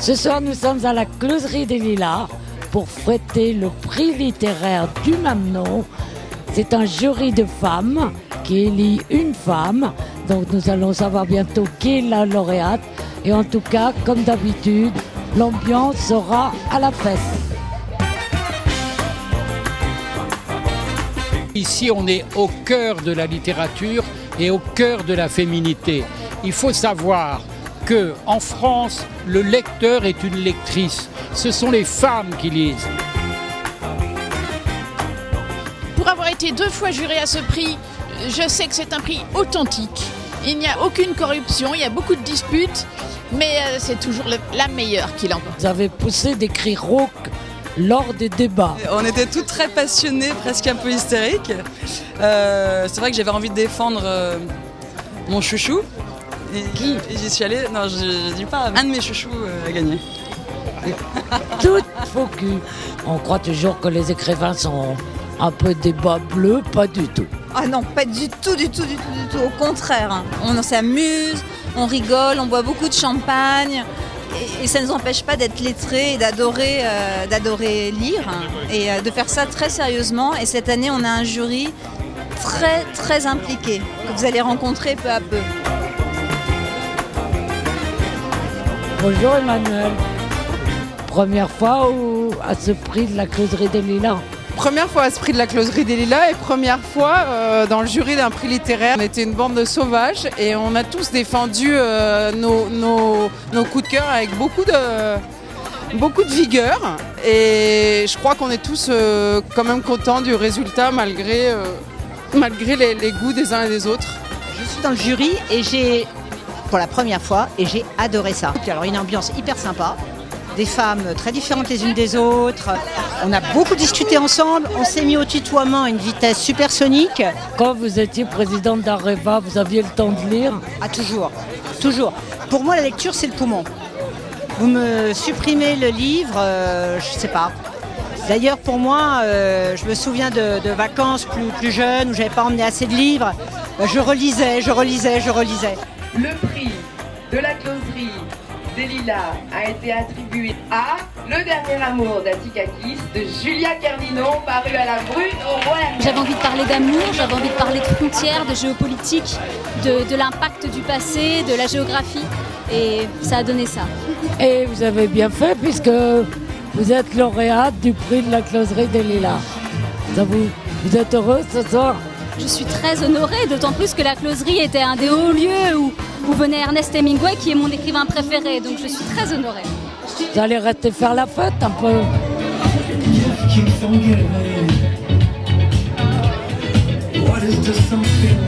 Ce soir, nous sommes à la Closerie des Lilas pour fêter le prix littéraire du même nom. C'est un jury de femmes qui élit une femme. Donc nous allons savoir bientôt qui est la lauréate. Et en tout cas, comme d'habitude, l'ambiance sera à la fête. Ici, on est au cœur de la littérature et au cœur de la féminité. Il faut savoir qu'en France, le lecteur est une lectrice. Ce sont les femmes qui lisent. Pour avoir été 2 fois juré à ce prix, je sais que c'est un prix authentique. Il n'y a aucune corruption, il y a beaucoup de disputes, mais c'est toujours la meilleure qui l'emporte. Vous avez poussé des cris rauques lors des débats. On était toutes très passionnées, presque un peu hystériques. C'est vrai que j'avais envie de défendre mon chouchou. Qui ? Et j'y suis allée. Non, je dis pas. Un de mes chouchous a gagné. Tout faux cul. On croit toujours que les écrivains sont un peu des bas bleus, pas du tout. Ah non, pas du tout, du tout. Au contraire, hein. On s'amuse, on rigole, on boit beaucoup de champagne. Et ça ne nous empêche pas d'être lettrés et d'adorer lire et de faire ça très sérieusement. Et cette année, on a un jury très impliqué que vous allez rencontrer peu à peu. Bonjour Emmanuel. Première fois à ce prix de la Closerie des Lilas. Première fois à ce prix de la Closerie des Lilas et première fois dans le jury d'un prix littéraire. On était une bande de sauvages et on a tous défendu nos coups de cœur avec beaucoup de vigueur. Et je crois qu'on est tous quand même contents du résultat malgré les goûts des uns et des autres. Je suis dans le jury et j'ai, pour la première fois, et j'ai adoré ça. Alors une ambiance hyper sympa. Des femmes très différentes les unes des autres. On a beaucoup discuté ensemble, on s'est mis au tutoiement à une vitesse supersonique. Quand vous étiez présidente d'Areva, vous aviez le temps de lire ? Ah toujours. Pour moi la lecture c'est le poumon. Vous me supprimez le livre, je sais pas. D'ailleurs pour moi, je me souviens de vacances plus jeunes où j'avais pas emmené assez de livres. Je relisais. Le prix de la Closerie des Lilas a été attribué à Le Dernier Amour d'Attikakis de Julia Kerdino, paru à la Brune au Royaume. J'avais envie de parler d'amour, j'avais envie de parler de frontières, de géopolitique, de l'impact du passé, de la géographie, et ça a donné ça. Et vous avez bien fait puisque vous êtes lauréate du prix de la Closerie des Lilas. Vous êtes heureuse ce soir ? Je suis très honorée, d'autant plus que la Closerie était un des hauts lieux où venait Ernest Hemingway, qui est mon écrivain préféré, donc je suis très honorée. Vous allez rester faire la fête un peu. What is the something?